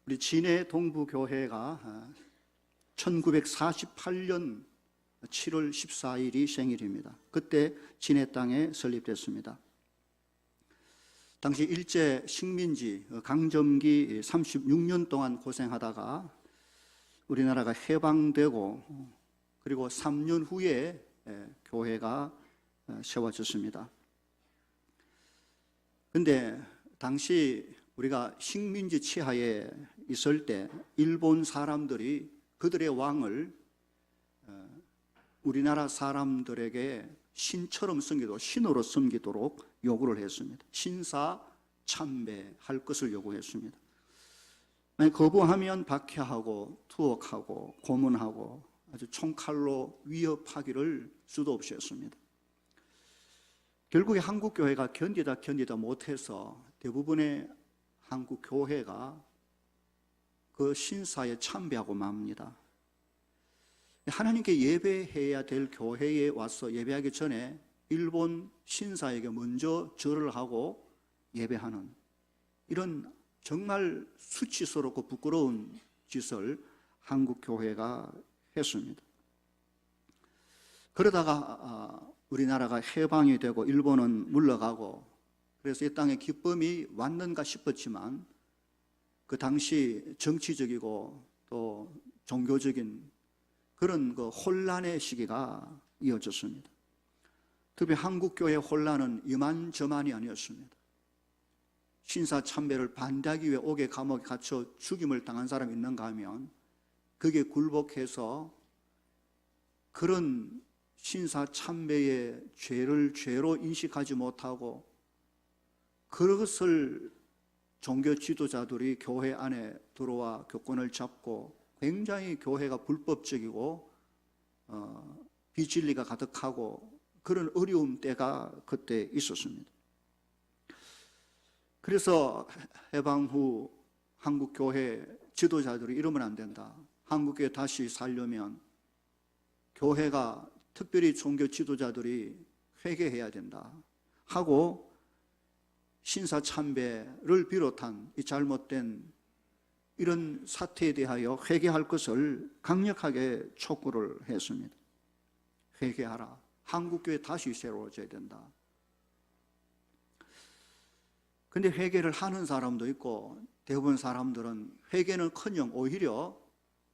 우리 진해 동부교회가 1948년 7월 14일이 생일입니다. 그때 진해 땅에 설립됐습니다. 당시 일제 식민지 강점기 36년 동안 고생하다가 우리나라가 해방되고 그리고 3년 후에 교회가 세워졌습니다. 그런데 당시 우리가 식민지 치하에 있을 때 일본 사람들이 그들의 왕을 우리나라 사람들에게 신처럼 섬기도록, 신으로 섬기도록 요구를 했습니다. 신사 참배할 것을 요구했습니다. 거부하면 박해하고 투옥하고 고문하고 아주 총칼로 위협하기를 수도 없이 했습니다. 결국에 한국교회가 견디다 못해서 대부분의 한국교회가 그 신사에 참배하고 맙니다. 하나님께 예배해야 될 교회에 와서 예배하기 전에 일본 신사에게 먼저 절을 하고 예배하는 이런 정말 수치스럽고 부끄러운 짓을 한국교회가 했습니다. 그러다가 우리나라가 해방이 되고 일본은 물러가고 그래서 이 땅에 기쁨이 왔는가 싶었지만 그 당시 정치적이고 또 종교적인 그런 그 혼란의 시기가 이어졌습니다. 특히 한국교회 혼란은 이만저만이 아니었습니다. 신사 참배를 반대하기 위해 옥에 감옥에 갇혀 죽임을 당한 사람이 있는가 하면 그게 굴복해서 그런 신사 참배의 죄를 죄로 인식하지 못하고 그것을 종교 지도자들이 교회 안에 들어와 교권을 잡고 굉장히 교회가 불법적이고 비진리가 가득하고 그런 어려움 때가 그때 있었습니다. 그래서 해방 후 한국교회 지도자들이 이러면 안 된다. 한국교회 다시 살려면 교회가 특별히 종교 지도자들이 회개해야 된다 하고 신사 참배를 비롯한 이 잘못된 이런 사태에 대하여 회개할 것을 강력하게 촉구를 했습니다. 회개하라. 한국교회 다시 새로워져야 된다. 근데 회개를 하는 사람도 있고 대부분 사람들은 회개는커녕 오히려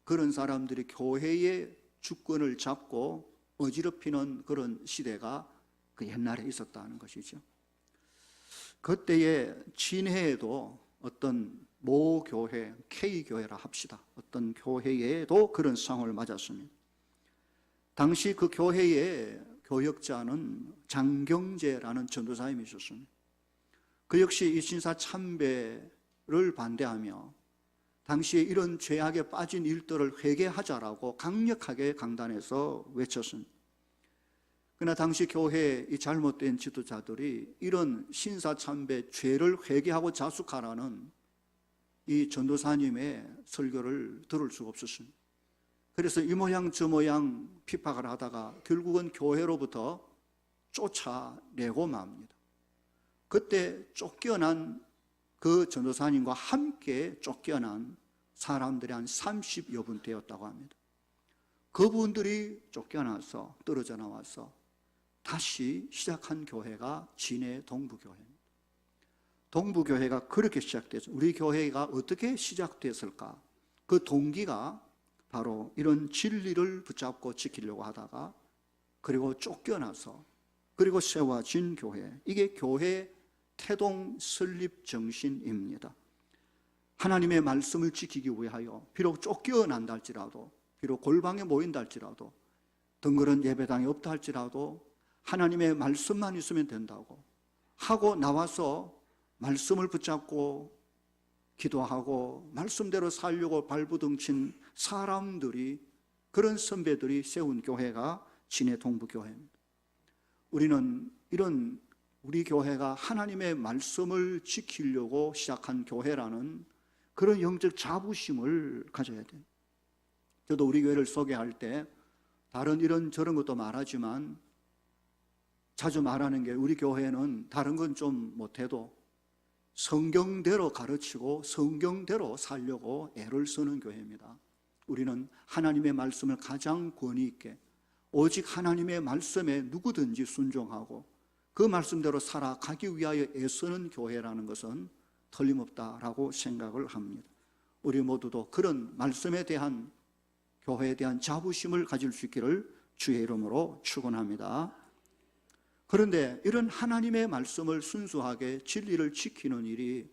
그런 사람들이 교회의 주권을 잡고 어지럽히는 그런 시대가 그 옛날에 있었다는 것이죠. 그때의 진해에도 어떤 모 교회, K교회라 합시다. 어떤 교회에도 그런 상황을 맞았습니다. 당시 그 교회의 교역자는 장경재라는 전도사님이 있었습니다. 그 역시 이 신사 참배를 반대하며 당시에 이런 죄악에 빠진 일들을 회개하자라고 강력하게 강단에서 외쳤습니다. 그러나 당시 교회의 이 잘못된 지도자들이 이런 신사 참배 죄를 회개하고 자숙하라는 이 전도사님의 설교를 들을 수가 없었습니다. 그래서 이 모양 저 모양 핍박을 하다가 결국은 교회로부터 쫓아내고 맙니다. 그때 쫓겨난 그 전도사님과 함께 쫓겨난 사람들이 한 30여 분 되었다고 합니다. 그분들이 쫓겨나서 떨어져 나와서 다시 시작한 교회가 진해 동부교회입니다. 동부교회가 그렇게 시작됐죠. 우리 교회가 어떻게 시작됐을까? 그 동기가 바로 이런 진리를 붙잡고 지키려고 하다가 그리고 쫓겨나서 그리고 세워진 교회. 이게 교회 태동 설립 정신입니다. 하나님의 말씀을 지키기 위하여 비록 쫓겨난다 할지라도 비록 골방에 모인다 할지라도 덩그런 예배당이 없다 할지라도 하나님의 말씀만 있으면 된다고 하고 나와서 말씀을 붙잡고 기도하고 말씀대로 살려고 발부둥친 사람들이 그런 선배들이 세운 교회가 진해 동부교회입니다. 우리는 이런 우리 교회가 하나님의 말씀을 지키려고 시작한 교회라는 그런 영적 자부심을 가져야 돼요. 저도 우리 교회를 소개할 때 다른 이런 저런 것도 말하지만 자주 말하는 게 우리 교회는 다른 건 좀 못해도 성경대로 가르치고 성경대로 살려고 애를 쓰는 교회입니다. 우리는 하나님의 말씀을 가장 권위 있게 오직 하나님의 말씀에 누구든지 순종하고 그 말씀대로 살아가기 위하여 애쓰는 교회라는 것은 틀림없다라고 생각을 합니다. 우리 모두도 그런 말씀에 대한 교회에 대한 자부심을 가질 수 있기를 주의 이름으로 축원합니다. 그런데 이런 하나님의 말씀을 순수하게 진리를 지키는 일이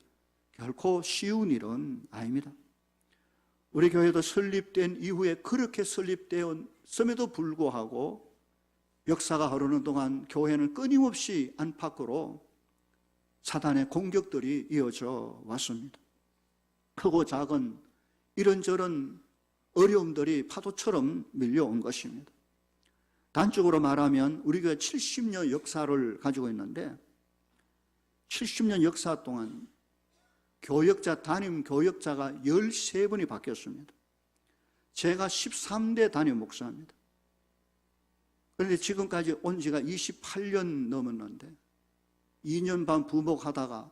결코 쉬운 일은 아닙니다. 우리 교회도 설립된 이후에 그렇게 설립되었음에도 불구하고 역사가 흐르는 동안 교회는 끊임없이 안팎으로 사단의 공격들이 이어져 왔습니다. 크고 작은 이런저런 어려움들이 파도처럼 밀려온 것입니다. 단적으로 말하면 우리 교회 70년 역사를 가지고 있는데 70년 역사 동안 담임 교역자가 13번이 바뀌었습니다. 제가 13대 담임 목사입니다. 그런데 지금까지 온 지가 28년 넘었는데 2년 반 부목하다가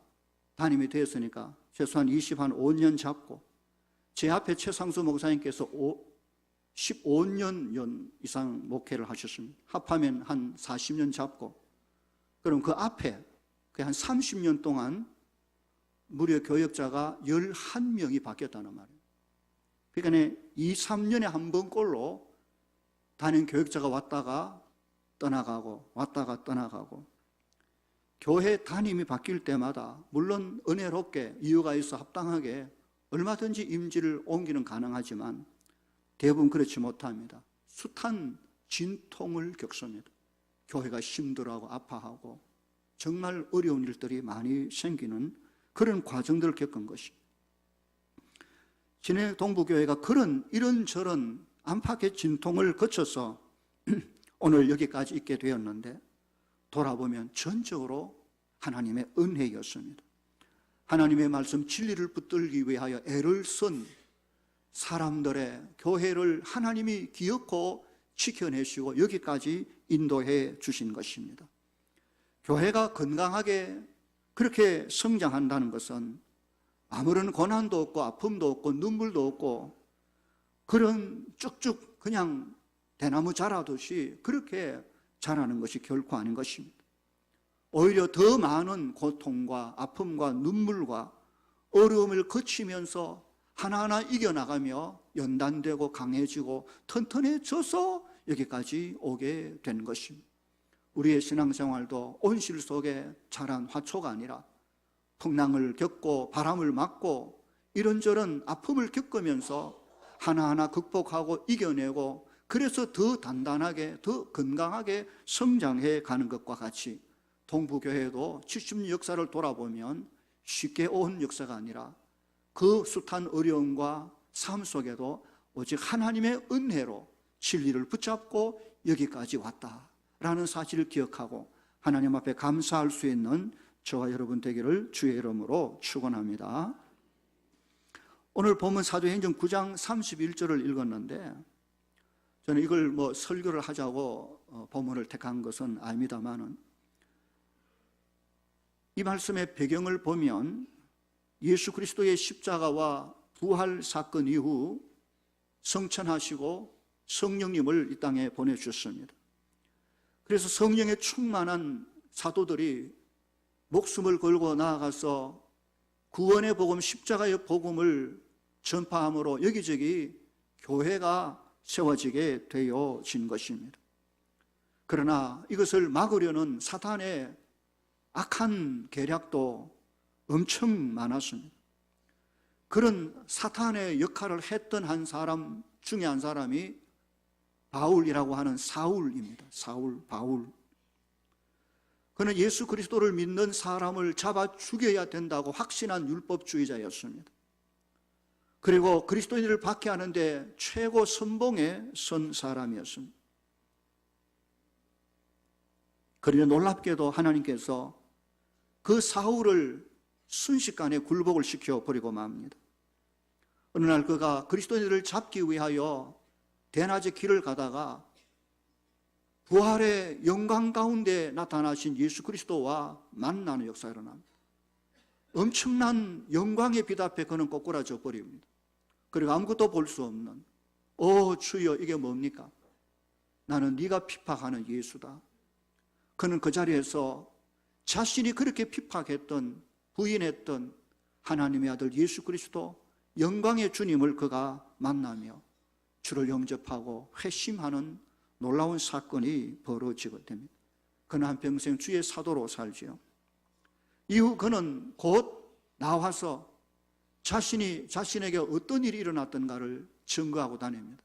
담임이 되었으니까 최소한 25년 잡고 제 앞에 최상수 목사님께서 15년 이상 목회를 하셨습니다. 합하면 한 40년 잡고 그럼 그 앞에 한 30년 동안 무려 교역자가 11명이 바뀌었다는 말이에요. 그러니까 2, 3년에 한 번꼴로 담임 교역자가 왔다가 떠나가고 왔다가 떠나가고 교회 담임이 바뀔 때마다 물론 은혜롭게 이유가 있어 합당하게 얼마든지 임지를 옮기는 가능하지만 대부분 그렇지 못합니다. 숱한 진통을 겪습니다. 교회가 힘들어하고 아파하고 정말 어려운 일들이 많이 생기는 그런 과정들을 겪은 것입니다. 진해 동부교회가 이런저런 안팎의 진통을 거쳐서 오늘 여기까지 있게 되었는데 돌아보면 전적으로 하나님의 은혜였습니다. 하나님의 말씀 진리를 붙들기 위하여 애를 쓴 사람들의 교회를 하나님이 기억고 지켜내시고 여기까지 인도해 주신 것입니다. 교회가 건강하게 그렇게 성장한다는 것은 아무런 고난도 없고 아픔도 없고 눈물도 없고 그런 쭉쭉 그냥 대나무 자라듯이 그렇게 자라는 것이 결코 아닌 것입니다. 오히려 더 많은 고통과 아픔과 눈물과 어려움을 거치면서 하나하나 이겨나가며 연단되고 강해지고 튼튼해져서 여기까지 오게 된 것입니다. 우리의 신앙생활도 온실 속에 자란 화초가 아니라 풍랑을 겪고 바람을 맞고 이런저런 아픔을 겪으면서 하나하나 극복하고 이겨내고 그래서 더 단단하게 더 건강하게 성장해 가는 것과 같이 동부교회도 70년 역사를 돌아보면 쉽게 온 역사가 아니라 그 숱한 어려움과 삶 속에도 오직 하나님의 은혜로 진리를 붙잡고 여기까지 왔다라는 사실을 기억하고 하나님 앞에 감사할 수 있는 저와 여러분 되기를 주의 이름으로 축원합니다. 오늘 본문 사도행전 9장 31절을 읽었는데 저는 이걸 설교를 하자고 본문을 택한 것은 아닙니다만은 이 말씀의 배경을 보면 예수 그리스도의 십자가와 부활 사건 이후 성천하시고 성령님을 이 땅에 보내주셨습니다. 그래서 성령에 충만한 사도들이 목숨을 걸고 나아가서 구원의 복음, 십자가의 복음을 전파함으로 여기저기 교회가 세워지게 되어진 것입니다. 그러나 이것을 막으려는 사탄의 악한 계략도 엄청 많았습니다. 그런 사탄의 역할을 했던 한 사람 중에 한 사람이 바울이라고 하는 사울입니다. 바울. 그는 예수 그리스도를 믿는 사람을 잡아 죽여야 된다고 확신한 율법주의자였습니다. 그리고 그리스도인들을 박해하는데 최고 선봉에 선 사람이었습니다. 그런데 놀랍게도 하나님께서 그 사울을 순식간에 굴복을 시켜버리고 맙니다. 어느 날 그가 그리스도인들을 잡기 위하여 대낮에 길을 가다가 부활의 영광 가운데 나타나신 예수 그리스도와 만나는 역사가 일어납니다. 엄청난 영광의 빛 앞에 그는 꼬꾸라져 버립니다. 그리고 아무것도 볼 수 없는, 주여 이게 뭡니까? 나는 네가 핍박하는 예수다. 그는 그 자리에서 자신이 그렇게 핍박했던, 부인했던 하나님의 아들 예수 그리스도 영광의 주님을 그가 만나며 주를 영접하고 회심하는 놀라운 사건이 벌어지게 됩니다. 그는 한평생 주의 사도로 살지요. 이후 그는 곧 나와서 자신에게 어떤 일이 일어났던가를 증거하고 다닙니다.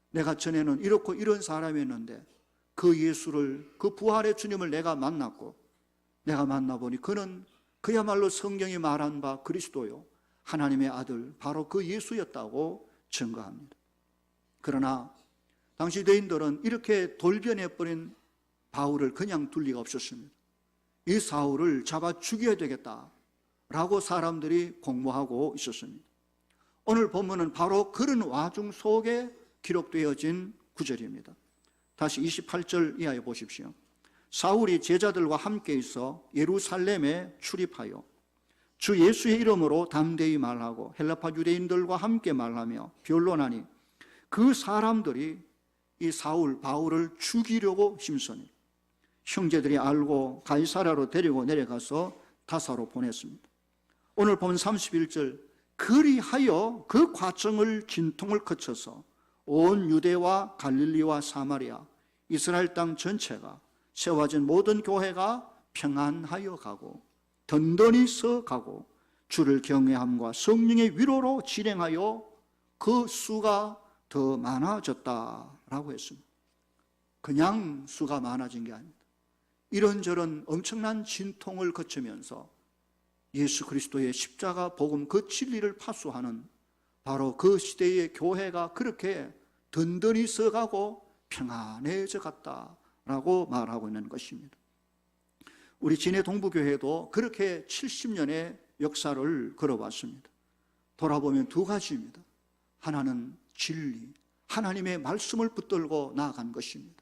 내가 전에는 이렇고 이런 사람이었는데 그 예수를, 그 부활의 주님을 내가 만났고, 내가 만나보니 그는 그야말로 성경이 말한 바 그리스도요, 하나님의 아들, 바로 그 예수였다고 증거합니다. 그러나 당시 유대인들은 이렇게 돌변해버린 바울을 그냥 둘 리가 없었습니다. 이 사울을 잡아 죽여야 되겠다라고 사람들이 공모하고 있었습니다. 오늘 본문은 바로 그런 와중 속에 기록되어진 구절입니다. 다시 28절 이하에 보십시오. 사울이 제자들과 함께 있어 예루살렘에 출입하여 주 예수의 이름으로 담대히 말하고 헬라파 유대인들과 함께 말하며 변론하니 그 사람들이 이 바울을 죽이려고 힘쓰니 형제들이 알고 가이사랴로 데리고 내려가서 다사로 보냈습니다. 오늘 본 31절, 그리하여 그 과정을 진통을 거쳐서 온 유대와 갈릴리와 사마리아 이스라엘 땅 전체가 세워진 모든 교회가 평안하여 가고 든든히 서 가고 주를 경외함과 성령의 위로로 진행하여 그 수가 더 많아졌다라고 했습니다. 그냥 수가 많아진 게 아닙니다. 이런저런 엄청난 진통을 거치면서 예수 그리스도의 십자가 복음 그 진리를 파수하는 바로 그 시대의 교회가 그렇게 든든히 서가고 평안해져 갔다라고 말하고 있는 것입니다. 우리 진해 동부교회도 그렇게 70년의 역사를 걸어왔습니다. 돌아보면 두 가지입니다. 하나는 진리, 하나님의 말씀을 붙들고 나아간 것입니다.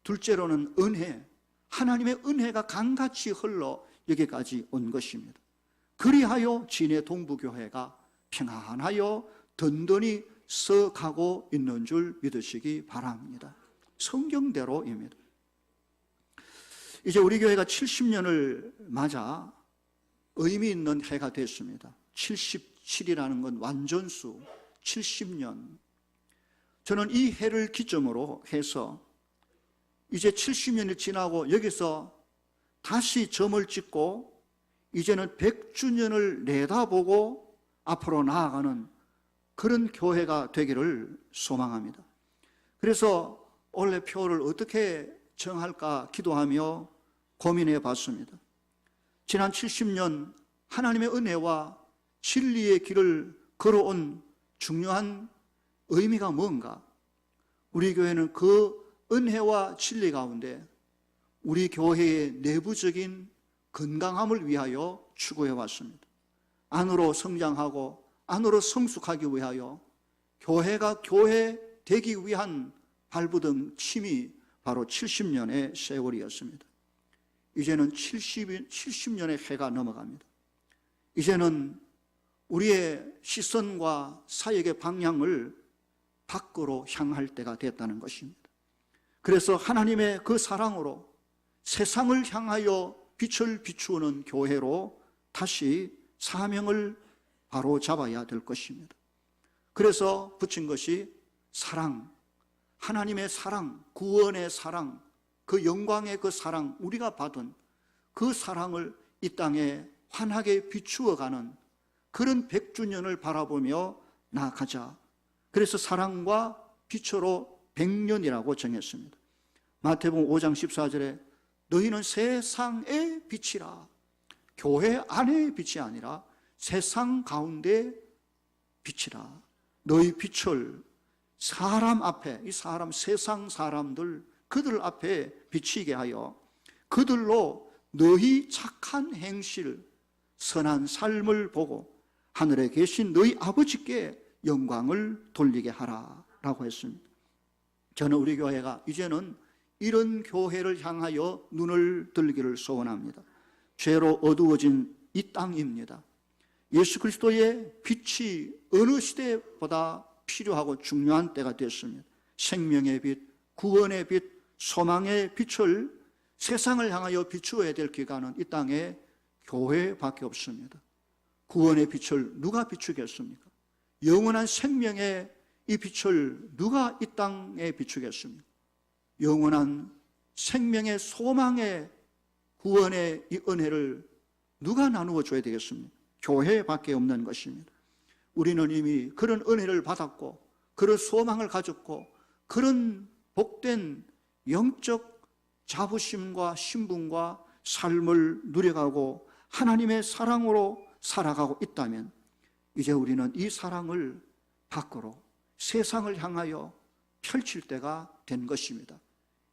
둘째로는 은혜, 하나님의 은혜가 강같이 흘러 여기까지 온 것입니다. 그리하여 진해 동부교회가 평안하여 든든히 서가고 있는 줄 믿으시기 바랍니다. 성경대로입니다. 이제 우리 교회가 70년을 맞아 의미 있는 해가 됐습니다. 77이라는 건 완전수, 70년. 저는 이 해를 기점으로 해서 이제 70년이 지나고 여기서 다시 점을 찍고 이제는 100주년을 내다보고 앞으로 나아가는 그런 교회가 되기를 소망합니다. 그래서 올해 표를 어떻게 정할까 기도하며 고민해 봤습니다. 지난 70년 하나님의 은혜와 진리의 길을 걸어온 중요한 의미가 뭔가? 우리 교회는 그 은혜와 진리 가운데 우리 교회의 내부적인 건강함을 위하여 추구해 왔습니다. 안으로 성장하고 안으로 성숙하기 위하여 교회가 교회 되기 위한 발부등 침이 바로 70년의 세월이었습니다. 이제는 70년의 해가 넘어갑니다. 이제는 우리의 시선과 사역의 방향을 밖으로 향할 때가 됐다는 것입니다. 그래서 하나님의 그 사랑으로 세상을 향하여 빛을 비추는 교회로 다시 사명을 바로 잡아야 될 것입니다. 그래서 붙인 것이 사랑, 하나님의 사랑, 구원의 사랑, 그 영광의 그 사랑, 우리가 받은 그 사랑을 이 땅에 환하게 비추어가는 그런 100주년을 바라보며 나아가자. 그래서 사랑과 빛으로 100년이라고 정했습니다. 마태복음 5장 14절에 너희는 세상의 빛이라. 교회 안의 빛이 아니라 세상 가운데 빛이라. 너희 빛을 사람 앞에, 이 사람, 세상 사람들, 그들 앞에 비치게 하여 그들로 너희 착한 행실, 선한 삶을 보고 하늘에 계신 너희 아버지께 영광을 돌리게 하라라고 했습니다. 저는 우리 교회가 이제는 이런 교회를 향하여 눈을 들기를 소원합니다. 죄로 어두워진 이 땅입니다. 예수 그리스도의 빛이 어느 시대보다 필요하고 중요한 때가 됐습니다. 생명의 빛, 구원의 빛, 소망의 빛을 세상을 향하여 비추어야 될 기관은 이 땅에 교회밖에 없습니다. 구원의 빛을 누가 비추겠습니까? 영원한 생명의 이 빛을 누가 이 땅에 비추겠습니까? 영원한 생명의 소망의 구원의 이 은혜를 누가 나누어 줘야 되겠습니까? 교회밖에 없는 것입니다. 우리는 이미 그런 은혜를 받았고 그런 소망을 가졌고 그런 복된 영적 자부심과 신분과 삶을 누려가고 하나님의 사랑으로 살아가고 있다면 이제 우리는 이 사랑을 밖으로 세상을 향하여 펼칠 때가 된 것입니다.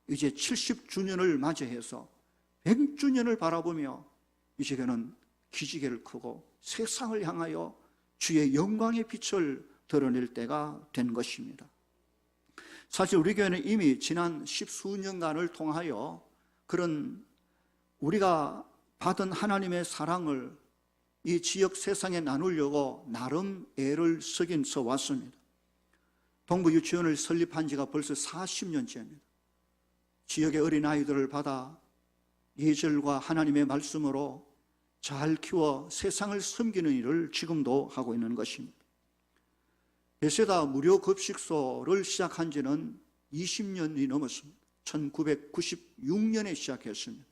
이제 70주년을 맞이해서 100주년을 바라보며 이제는 기지개를 켜고 세상을 향하여 주의 영광의 빛을 드러낼 때가 된 것입니다. 사실 우리 교회는 이미 지난 10수년간을 통하여 그런 우리가 받은 하나님의 사랑을 이 지역 세상에 나누려고 나름 애를 쓰긴 써왔습니다. 동부 유치원을 설립한 지가 벌써 40년째입니다. 지역의 어린아이들을 받아 예절과 하나님의 말씀으로 잘 키워 세상을 섬기는 일을 지금도 하고 있는 것입니다. 베세다 무료 급식소를 시작한 지는 20년이 넘었습니다. 1996년에 시작했습니다.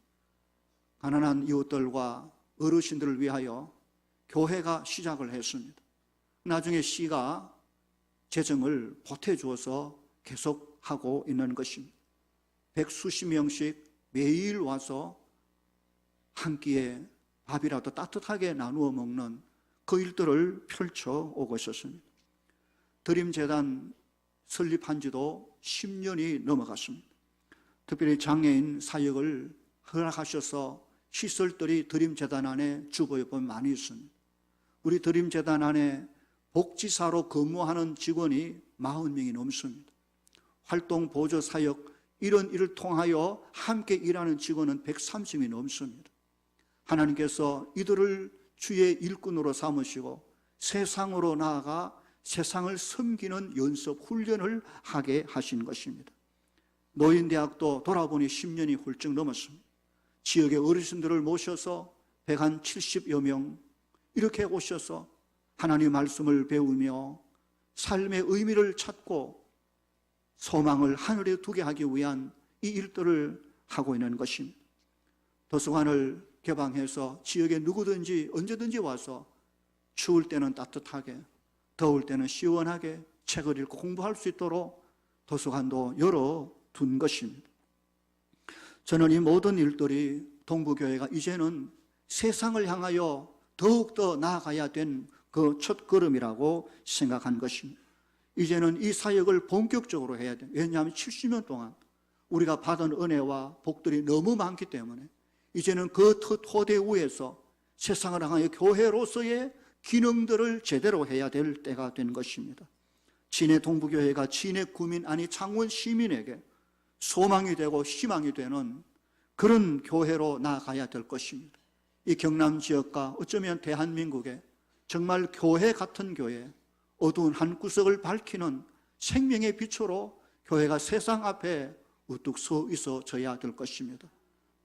가난한 이웃들과 어르신들을 위하여 교회가 시작을 했습니다. 나중에 시가 재정을 보태주어서 계속하고 있는 것입니다. 100수십 명씩 매일 와서 한 끼에 밥이라도 따뜻하게 나누어 먹는 그 일들을 펼쳐오고 있었습니다. 드림재단 설립한 지도 10년이 넘어갔습니다. 특별히 장애인 사역을 허락하셔서 시설들이 드림재단 안에 주보여보면 많이 있습니다. 우리 드림재단 안에 복지사로 근무하는 직원이 40명이 넘습니다. 활동 보조 사역 이런 일을 통하여 함께 일하는 직원은 130명이 넘습니다. 하나님께서 이들을 주의 일꾼으로 삼으시고 세상으로 나아가 세상을 섬기는 연습 훈련을 하게 하신 것입니다. 노인대학도 돌아보니 10년이 훌쩍 넘었습니다. 지역의 어르신들을 모셔서 170여 명 이렇게 오셔서 하나님의 말씀을 배우며 삶의 의미를 찾고 소망을 하늘에 두게 하기 위한 이 일들을 하고 있는 것입니다. 도서관을 개방해서 지역에 누구든지 언제든지 와서 추울 때는 따뜻하게 더울 때는 시원하게 책을 읽고 공부할 수 있도록 도서관도 열어둔 것입니다. 저는 이 모든 일들이 동부교회가 이제는 세상을 향하여 더욱더 나아가야 된 그 첫걸음이라고 생각한 것입니다. 이제는 이 사역을 본격적으로 해야 돼요. 왜냐하면 70년 동안 우리가 받은 은혜와 복들이 너무 많기 때문에 이제는 그 토대 위에서 세상을 향하여 교회로서의 기능들을 제대로 해야 될 때가 된 것입니다. 진해 동부교회가 진해 구민 아니 창원 시민에게 소망이 되고 희망이 되는 그런 교회로 나아가야 될 것입니다. 이 경남 지역과 어쩌면 대한민국의 정말 교회 같은 교회, 어두운 한 구석을 밝히는 생명의 빛으로 교회가 세상 앞에 우뚝 서 있어져야 될 것입니다.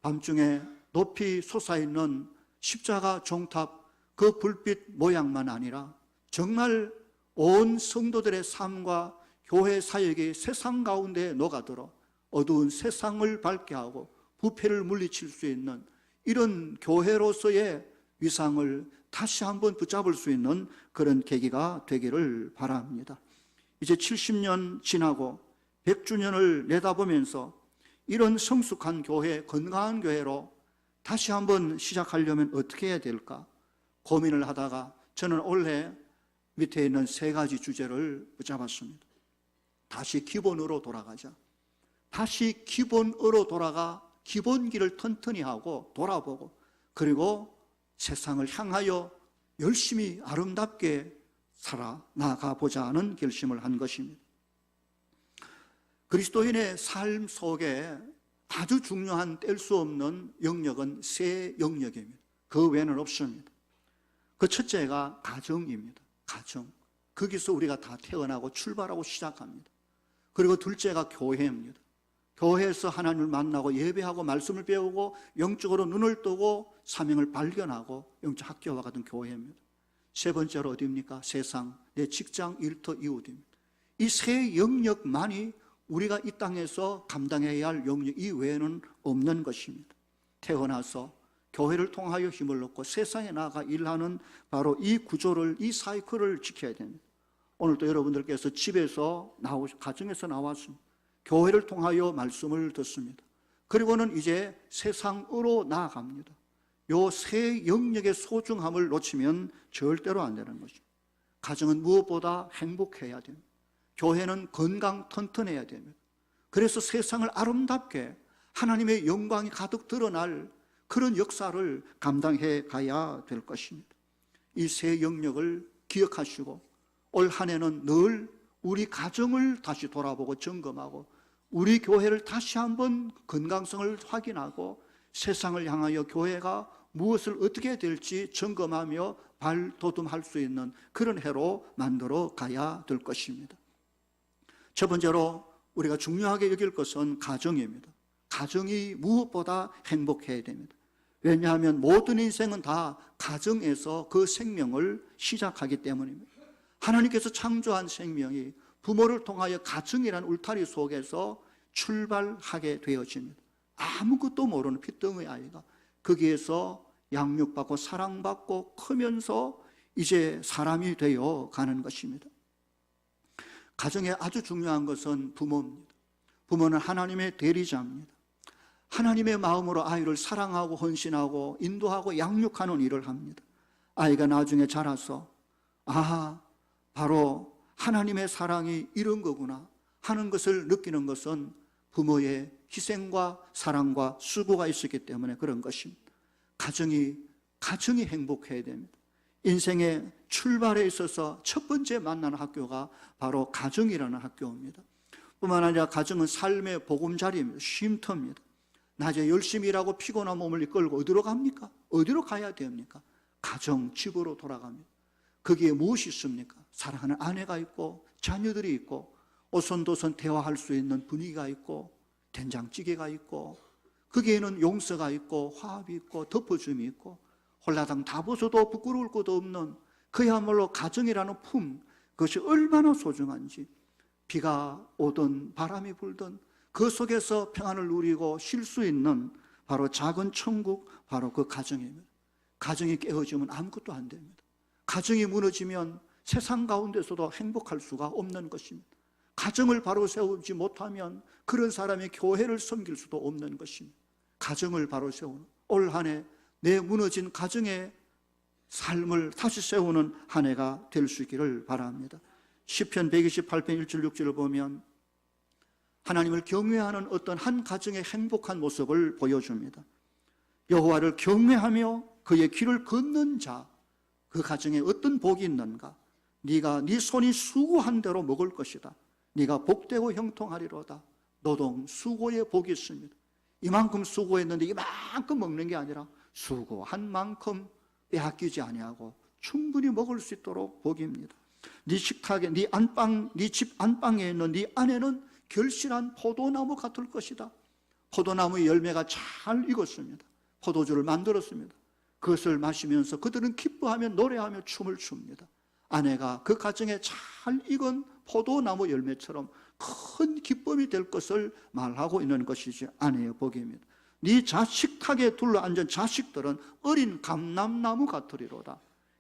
밤중에 높이 솟아있는 십자가 종탑 그 불빛 모양만 아니라 정말 온 성도들의 삶과 교회 사역이 세상 가운데 녹아들어 어두운 세상을 밝게 하고 부패를 물리칠 수 있는 이런 교회로서의 위상을 다시 한번 붙잡을 수 있는 그런 계기가 되기를 바랍니다. 이제 70년 지나고 100주년을 내다보면서 이런 성숙한 교회, 건강한 교회로 다시 한번 시작하려면 어떻게 해야 될까 고민을 하다가 저는 올해 밑에 있는 3가지 주제를 붙잡았습니다. 다시 기본으로 돌아가자. 다시 기본으로 돌아가 기본기를 튼튼히 하고 돌아보고 그리고 세상을 향하여 열심히 아름답게 살아나가 보자 하는 결심을 한 것입니다. 그리스도인의 삶 속에 아주 중요한 뗄 수 없는 영역은 세 영역입니다. 그 외에는 없습니다. 그 첫째가 가정입니다. 가정. 거기서 우리가 다 태어나고 출발하고 시작합니다. 그리고 둘째가 교회입니다. 교회에서 하나님을 만나고 예배하고 말씀을 배우고 영적으로 눈을 뜨고 사명을 발견하고 영적 학교와 같은 교회입니다. 세 번째로 어디입니까? 세상, 내 직장, 일터, 이웃입니다. 이 세 영역만이 우리가 이 땅에서 감당해야 할 영역 이외에는 없는 것입니다. 태어나서 교회를 통하여 힘을 얻고 세상에 나가 일하는 바로 이 구조를, 이 사이클을 지켜야 됩니다. 오늘도 여러분들께서 집에서 가정에서 나왔습니다. 교회를 통하여 말씀을 듣습니다. 그리고는 이제 세상으로 나아갑니다. 요 세 영역의 소중함을 놓치면 절대로 안 되는 것입니다. 가정은 무엇보다 행복해야 됩니다. 교회는 건강 튼튼해야 됩니다. 그래서 세상을 아름답게 하나님의 영광이 가득 드러날 그런 역사를 감당해 가야 될 것입니다. 이 세 영역을 기억하시고 올 한 해는 늘 우리 가정을 다시 돌아보고 점검하고 우리 교회를 다시 한번 건강성을 확인하고 세상을 향하여 교회가 무엇을 어떻게 해야 될지 점검하며 발돋움할 수 있는 그런 해로 만들어 가야 될 것입니다. 첫 번째로 우리가 중요하게 여길 것은 가정입니다. 가정이 무엇보다 행복해야 됩니다. 왜냐하면 모든 인생은 다 가정에서 그 생명을 시작하기 때문입니다. 하나님께서 창조한 생명이 부모를 통하여 가정이라는 울타리 속에서 출발하게 되어집니다. 아무것도 모르는 핏덩의 아이가 거기에서 양육받고 사랑받고 크면서 이제 사람이 되어 가는 것입니다. 가정에 아주 중요한 것은 부모입니다. 부모는 하나님의 대리자입니다. 하나님의 마음으로 아이를 사랑하고 헌신하고 인도하고 양육하는 일을 합니다. 아이가 나중에 자라서 바로 하나님의 사랑이 이런 거구나 하는 것을 느끼는 것은 부모의 희생과 사랑과 수고가 있었기 때문에 그런 것입니다. 가정이 행복해야 됩니다. 인생의 출발에 있어서 첫 번째 만나는 학교가 바로 가정이라는 학교입니다. 뿐만 아니라 가정은 삶의 보금자리입니다. 쉼터입니다. 낮에 열심히 일하고 피곤한 몸을 이끌고 어디로 갑니까? 어디로 가야 됩니까? 가정, 집으로 돌아갑니다. 거기에 무엇이 있습니까? 사랑하는 아내가 있고 자녀들이 있고 오손도손 대화할 수 있는 분위기가 있고 된장찌개가 있고 거기에는 용서가 있고 화합이 있고 덮어줌이 있고 홀라당 다 벗어도 부끄러울 것도 없는 그야말로 가정이라는 품, 그것이 얼마나 소중한지 비가 오든 바람이 불든 그 속에서 평안을 누리고 쉴 수 있는 바로 작은 천국, 바로 그 가정입니다. 가정이 깨어지면 아무것도 안 됩니다. 가정이 무너지면 세상 가운데서도 행복할 수가 없는 것입니다. 가정을 바로 세우지 못하면 그런 사람이 교회를 섬길 수도 없는 것입니다. 가정을 바로 세우는 올 한 해 내 무너진 가정의 삶을 다시 세우는 한 해가 될 수 있기를 바랍니다. 시편 128편 1절 6절을 보면 하나님을 경외하는 어떤 한 가정의 행복한 모습을 보여줍니다. 여호와를 경외하며 그의 길을 걷는 자, 그 가정에 어떤 복이 있는가? 네가 네 손이 수고한 대로 먹을 것이다. 네가 복되고 형통하리로다. 노동, 수고의 복이 있습니다. 이만큼 수고했는데 이만큼 먹는 게 아니라 수고한 만큼 빼앗기지 아니하고 충분히 먹을 수 있도록 복입니다. 네 식탁에, 네 안방, 네 집 안방에 있는 네 안에는 결실한 포도나무 같을 것이다. 포도나무의 열매가 잘 익었습니다. 포도주를 만들었습니다. 그것을 마시면서 그들은 기뻐하며 노래하며 춤을 춥니다. 아내가 그 가정에 잘 익은 포도나무 열매처럼 큰 기쁨이 될 것을 말하고 있는 것이지 아내의 복입니다. 네 식탁에 둘러앉은 자식들은 어린 감람나무 같으리로다.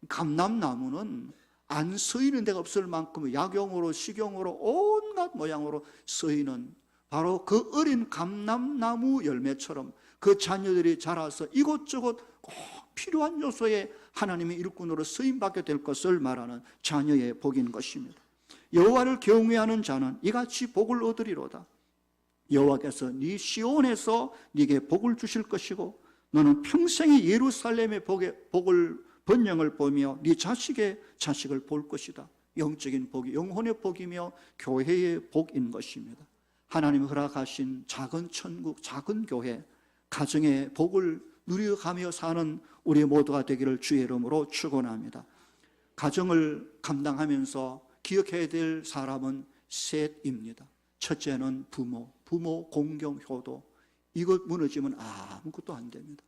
감람나무는 안 쓰이는 데가 없을 만큼 약용으로 식용으로 온갖 모양으로 쓰이는 바로 그 어린 감람나무 열매처럼 그 자녀들이 자라서 이곳저곳 꼭 필요한 요소에 하나님의 일꾼으로 쓰임받게 될 것을 말하는 자녀의 복인 것입니다. 여호와를 경외하는 자는 이같이 복을 얻으리로다. 여호와께서 네 시온에서 네게 복을 주실 것이고 너는 평생이 예루살렘의 복을 번영을 보며 네 자식의 자식을 볼 것이다. 영적인 복이 영혼의 복이며 교회의 복인 것입니다. 하나님이 허락하신 작은 천국, 작은 교회, 가정의 복을 누려가며 사는 우리 모두가 되기를 주의 이름으로 축원합니다. 가정을 감당하면서 기억해야 될 사람은 셋입니다. 첫째는 부모 공경, 효도. 이것 무너지면 아무것도 안 됩니다.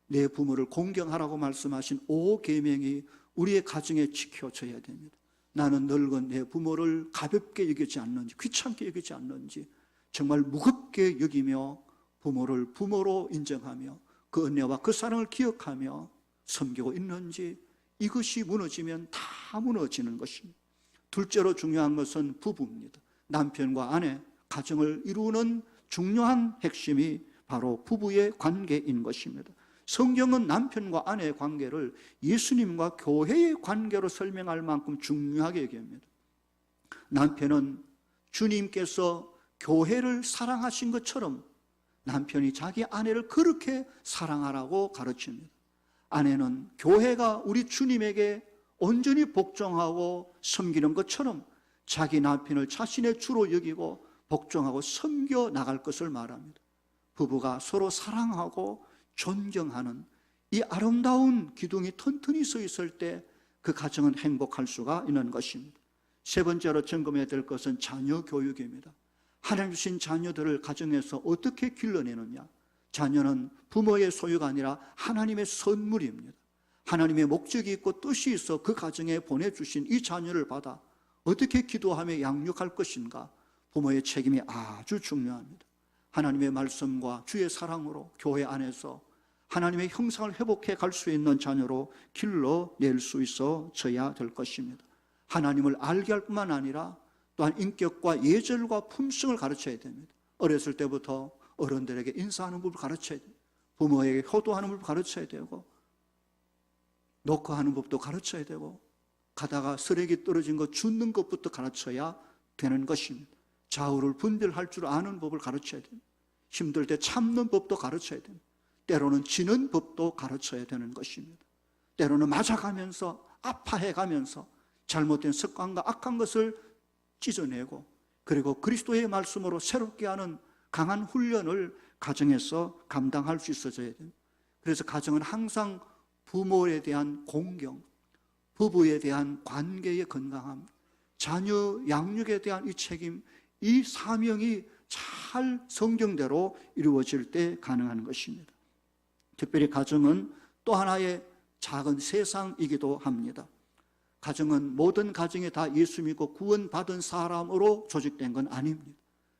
내 부모를 공경하라고 말씀하신 5계명이 우리의 가정에 지켜져야 됩니다. 나는 늙은 내 부모를 가볍게 여기지 않는지, 귀찮게 여기지 않는지, 정말 무겁게 여기며 부모를 부모로 인정하며 그 은혜와 그 사랑을 기억하며 섬기고 있는지, 이것이 무너지면 다 무너지는 것입니다. 둘째로 중요한 것은 부부입니다. 남편과 아내, 가정을 이루는 중요한 핵심이 바로 부부의 관계인 것입니다. 성경은 남편과 아내의 관계를 예수님과 교회의 관계로 설명할 만큼 중요하게 얘기합니다. 남편은 주님께서 교회를 사랑하신 것처럼 남편이 자기 아내를 그렇게 사랑하라고 가르칩니다. 아내는 교회가 우리 주님에게 온전히 복종하고 섬기는 것처럼 자기 남편을 자신의 주로 여기고 복종하고 섬겨 나갈 것을 말합니다. 부부가 서로 사랑하고 존경하는 이 아름다운 기둥이 튼튼히 서 있을 때 그 가정은 행복할 수가 있는 것입니다. 세 번째로 점검해야 될 것은 자녀 교육입니다. 하나님 주신 자녀들을 가정에서 어떻게 길러내느냐. 자녀는 부모의 소유가 아니라 하나님의 선물입니다. 하나님의 목적이 있고 뜻이 있어 그 가정에 보내주신 이 자녀를 받아 어떻게 기도하며 양육할 것인가. 부모의 책임이 아주 중요합니다. 하나님의 말씀과 주의 사랑으로 교회 안에서 하나님의 형상을 회복해 갈 수 있는 자녀로 길러낼 수 있어져야 될 것입니다. 하나님을 알게 할 뿐만 아니라 또한 인격과 예절과 품성을 가르쳐야 됩니다. 어렸을 때부터 어른들에게 인사하는 법을 가르쳐야 됩니다. 부모에게 효도하는 법을 가르쳐야 되고, 노크하는 법도 가르쳐야 되고, 가다가 쓰레기 떨어진 거 줍는 것부터 가르쳐야 되는 것입니다. 좌우를 분별할 줄 아는 법을 가르쳐야 됩니다. 힘들 때 참는 법도 가르쳐야 됩니다. 때로는 지는 법도 가르쳐야 되는 것입니다. 때로는 맞아가면서 아파해가면서 잘못된 습관과 악한 것을 찢어내고, 그리고 그리스도의 말씀으로 새롭게 하는 강한 훈련을 가정에서 감당할 수 있어져야 됩니다. 그래서 가정은 항상 부모에 대한 공경, 부부에 대한 관계의 건강함, 자녀 양육에 대한 이 책임, 이 사명이 잘 성경대로 이루어질 때 가능한 것입니다. 특별히 가정은 또 하나의 작은 세상이기도 합니다. 가정은 모든 가정이 다 예수 믿고 구원받은 사람으로 조직된 건 아닙니다.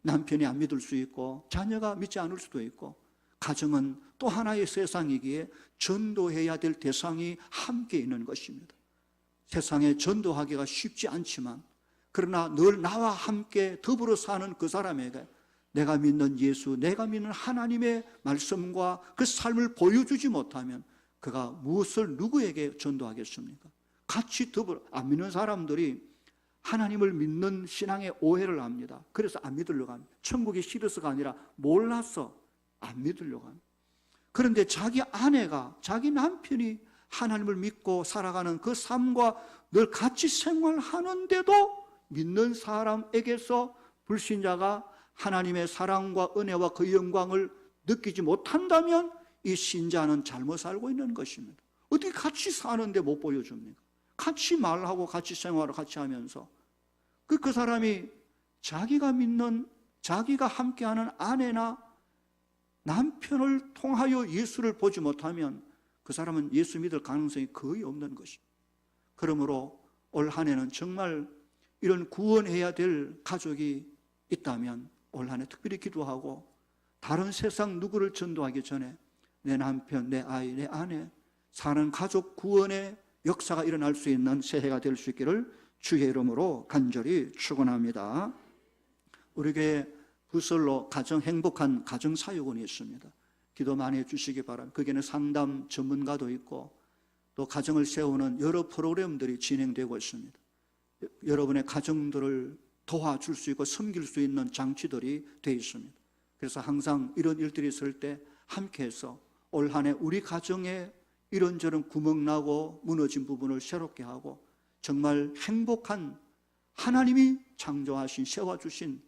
남편이 안 믿을 수 있고 자녀가 믿지 않을 수도 있고, 가정은 또 하나의 세상이기에 전도해야 될 대상이 함께 있는 것입니다. 세상에 전도하기가 쉽지 않지만, 그러나 늘 나와 함께 더불어 사는 그 사람에게 내가 믿는 예수, 내가 믿는 하나님의 말씀과 그 삶을 보여주지 못하면 그가 무엇을 누구에게 전도하겠습니까? 같이 더불어, 안 믿는 사람들이 하나님을 믿는 신앙에 오해를 합니다. 그래서 안 믿으려고 합니다. 천국이 싫어서가 아니라 몰라서 안 믿으려고 합니다. 그런데 자기 아내가, 자기 남편이 하나님을 믿고 살아가는 그 삶과 늘 같이 생활하는데도 믿는 사람에게서 불신자가 하나님의 사랑과 은혜와 그 영광을 느끼지 못한다면 이 신자는 잘못 살고 있는 것입니다. 어떻게 같이 사는데 못 보여줍니까? 같이 말하고 같이 생활을 같이 하면서 그 사람이 자기가 믿는, 자기가 함께하는 아내나 남편을 통하여 예수를 보지 못하면 그 사람은 예수 믿을 가능성이 거의 없는 것입니다. 그러므로 올 한 해는 정말 이런 구원해야 될 가족이 있다면 올 한 해 특별히 기도하고, 다른 세상 누구를 전도하기 전에 내 남편, 내 아이, 내 아내 사는 가족 구원의 역사가 일어날 수 있는 새해가 될 수 있기를 주의 이름으로 간절히 축원합니다. 우리 교회 부설로 행복한 가정사역원이 있습니다. 기도 많이 해주시기 바랍니다. 거기에는 상담 전문가도 있고 또 가정을 세우는 여러 프로그램들이 진행되고 있습니다. 여러분의 가정들을 도와줄 수 있고 섬길 수 있는 장치들이 되어 있습니다. 그래서 항상 이런 일들이 있을 때 함께해서 올 한 해 우리 가정에 이런저런 구멍나고 무너진 부분을 새롭게 하고 정말 행복한, 하나님이 창조하신, 세워주신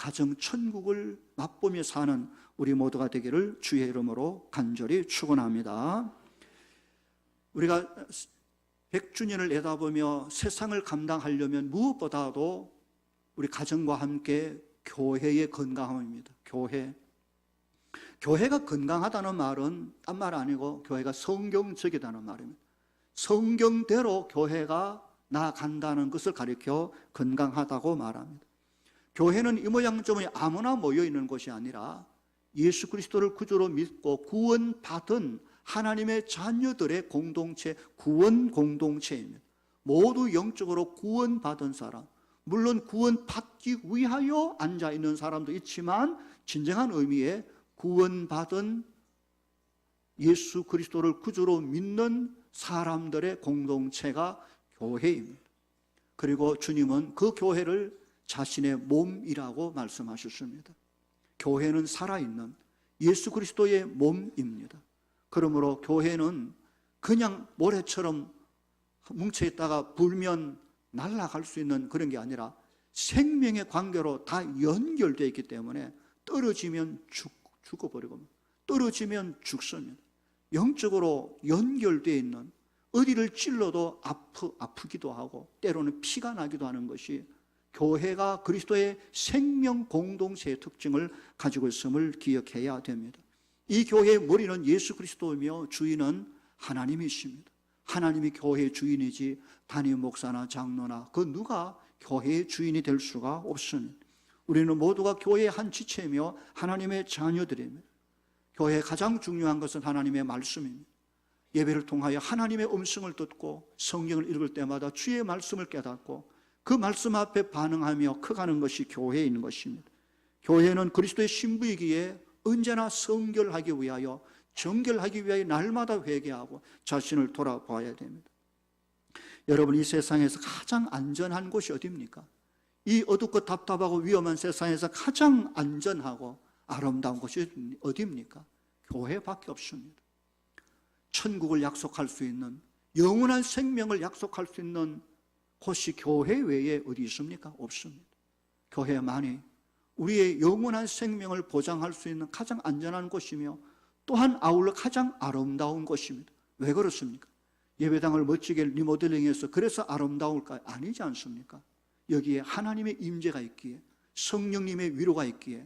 가정 천국을 맛보며 사는 우리 모두가 되기를 주의 이름으로 간절히 축원합니다. 우리가 100주년을 내다보며 세상을 감당하려면 무엇보다도 우리 가정과 함께 교회의 건강함입니다. 교회가 건강하다는 말은 딴 말 아니고 교회가 성경적이다는 말입니다. 성경대로 교회가 나아간다는 것을 가리켜 건강하다고 말합니다. 교회는 이 모양저모양 아무나 모여있는 곳이 아니라 예수 그리스도를 구주로 믿고 구원받은 하나님의 자녀들의 공동체, 구원 공동체입니다. 모두 영적으로 구원받은 사람, 물론 구원받기 위하여 앉아있는 사람도 있지만 진정한 의미의 구원받은 예수 그리스도를 구주로 믿는 사람들의 공동체가 교회입니다. 그리고 주님은 그 교회를 자신의 몸이라고 말씀하셨습니다. 교회는 살아있는 예수 그리스도의 몸입니다. 그러므로 교회는 그냥 모래처럼 뭉쳐있다가 불면 날아갈 수 있는 그런 게 아니라 생명의 관계로 다 연결되어 있기 때문에 떨어지면 죽어버리고 떨어지면 죽습니다. 영적으로 연결되어 있는, 어디를 찔러도 아프기도 하고 때로는 피가 나기도 하는 것이 교회가 그리스도의 생명 공동체의 특징을 가지고 있음을 기억해야 됩니다. 이 교회의 머리는 예수 그리스도이며 주인은 하나님이십니다. 하나님이 교회의 주인이지 단임 목사나 장로나 그 누가 교회의 주인이 될 수가 없습니다. 우리는 모두가 교회의 한 지체이며 하나님의 자녀들입니다. 교회의 가장 중요한 것은 하나님의 말씀입니다. 예배를 통하여 하나님의 음성을 듣고 성경을 읽을 때마다 주의 말씀을 깨닫고 그 말씀 앞에 반응하며 커가는 것이 교회에 있는 것입니다. 교회는 그리스도의 신부이기에 언제나 성결하기 위하여, 정결하기 위하여 날마다 회개하고 자신을 돌아봐야 됩니다. 여러분, 이 세상에서 가장 안전한 곳이 어디입니까? 이 어둡고 답답하고 위험한 세상에서 가장 안전하고 아름다운 곳이 어디입니까? 교회밖에 없습니다. 천국을 약속할 수 있는, 영원한 생명을 약속할 수 있는 곳이 교회 외에 어디 있습니까? 없습니다. 교회만이 우리의 영원한 생명을 보장할 수 있는 가장 안전한 곳이며 또한 아울러 가장 아름다운 곳입니다. 왜 그렇습니까? 예배당을 멋지게 리모델링해서 그래서 아름다울까요? 아니지 않습니까? 여기에 하나님의 임재가 있기에, 성령님의 위로가 있기에,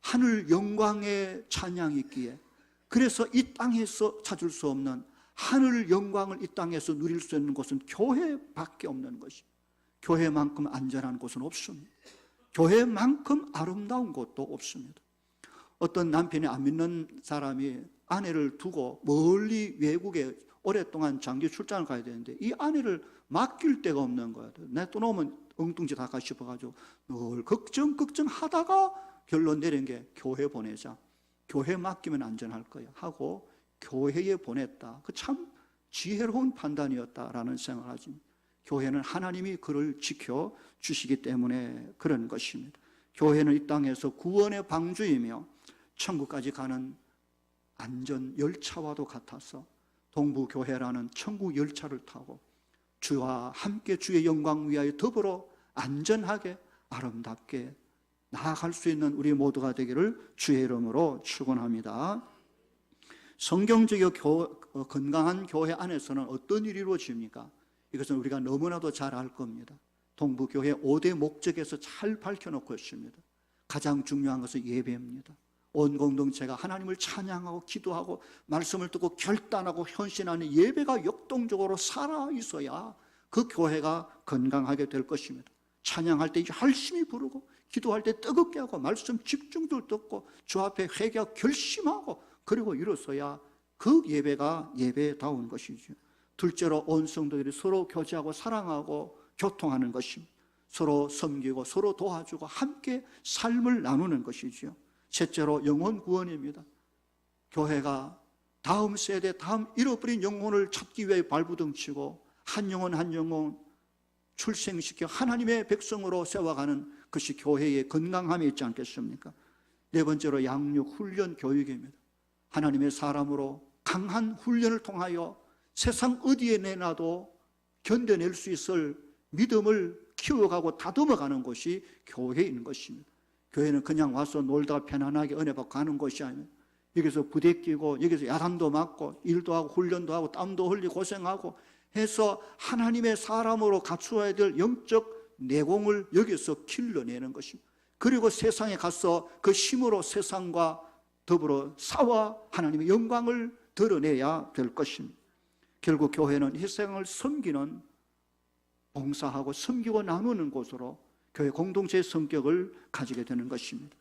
하늘 영광의 찬양이 있기에, 그래서 이 땅에서 찾을 수 없는 하늘 영광을 이 땅에서 누릴 수 있는 곳은 교회밖에 없는 것입니다. 교회만큼 안전한 곳은 없습니다. 교회만큼 아름다운 곳도 없습니다. 어떤 남편이 안 믿는 사람이 아내를 두고 멀리 외국에 오랫동안 장기 출장을 가야 되는데 이 아내를 맡길 데가 없는 거예요. 내 또 놓으면 엉뚱지 다가 싶어가지고 늘 걱정하다가 결론 내린 게 교회 보내자. 교회 맡기면 안전할 거야 하고 교회에 보냈다. 그 참 지혜로운 판단이었다라는 생각을 하지. 교회는 하나님이 그를 지켜주시기 때문에 그런 것입니다. 교회는 이 땅에서 구원의 방주이며 천국까지 가는 안전 열차와도 같아서 동부교회라는 천국 열차를 타고 주와 함께 주의 영광 위하여 더불어 안전하게 아름답게 나아갈 수 있는 우리 모두가 되기를 주의 이름으로 축원합니다. 성경적이고 건강한 교회 안에서는 어떤 일이 이루어집니까? 이것은 우리가 너무나도 잘 알 겁니다. 동부교회 5대 목적에서 잘 밝혀놓고 있습니다. 가장 중요한 것은 예배입니다. 온 공동체가 하나님을 찬양하고 기도하고 말씀을 듣고 결단하고 헌신하는 예배가 역동적으로 살아있어야 그 교회가 건강하게 될 것입니다. 찬양할 때 열심히 부르고 기도할 때 뜨겁게 하고 말씀 집중적으로 듣고 주 앞에 회개하고 결심하고 그리고 이로써야 그 예배가 예배다운 것이죠. 둘째로 온 성도들이 서로 교제하고 사랑하고 교통하는 것입니다. 서로 섬기고 서로 도와주고 함께 삶을 나누는 것이죠. 셋째로 영혼 구원입니다. 교회가 다음 세대, 다음 잃어버린 영혼을 찾기 위해 발부둥치고 한 영혼 출생시켜 하나님의 백성으로 세워가는 것이 교회의 건강함이 있지 않겠습니까? 네 번째로 양육, 훈련, 교육입니다. 하나님의 사람으로 강한 훈련을 통하여 세상 어디에 내놔도 견뎌낼 수 있을 믿음을 키워가고 다듬어가는 것이 교회인 것입니다. 교회는 그냥 와서 놀다가 편안하게 은혜 받고 가는 곳이 아니에요. 여기서 부대 끼고 여기서 야단도 맞고 일도 하고 훈련도 하고 땀도 흘리고 고생하고 해서 하나님의 사람으로 갖추어야 될 영적 내공을 여기서 길러내는 것입니다. 그리고 세상에 가서 그 힘으로 세상과 더불어 싸워 하나님의 영광을 드러내야 될 것입니다. 결국 교회는 이 세상을 섬기는, 봉사하고 섬기고 나누는 곳으로 교회 공동체의 성격을 가지게 되는 것입니다.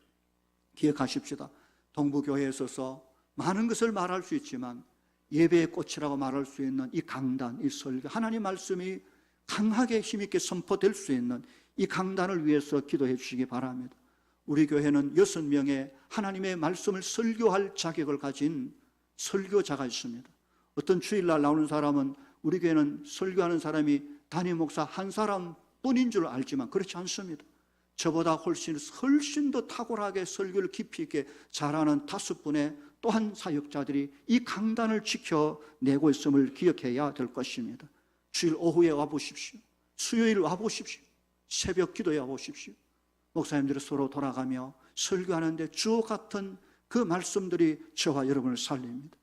기억하십시다. 동부교회에 있어서 많은 것을 말할 수 있지만 예배의 꽃이라고 말할 수 있는 이 강단, 이 설교, 하나님 말씀이 강하게 힘있게 선포될 수 있는 이 강단을 위해서 기도해 주시기 바랍니다. 우리 교회는 6명의 하나님의 말씀을 설교할 자격을 가진 설교자가 있습니다. 어떤 주일날 나오는 사람은 우리 교회는 설교하는 사람이 담임 목사 한 사람뿐인 줄 알지만 그렇지 않습니다. 저보다 훨씬 더 탁월하게 설교를 깊이 있게 잘하는 5분의 또한 사역자들이 이 강단을 지켜내고 있음을 기억해야 될 것입니다. 주일 오후에 와보십시오. 수요일 와보십시오. 새벽 기도에 와보십시오. 목사님들이 서로 돌아가며 설교하는데 주옥 같은 그 말씀들이 저와 여러분을 살립니다.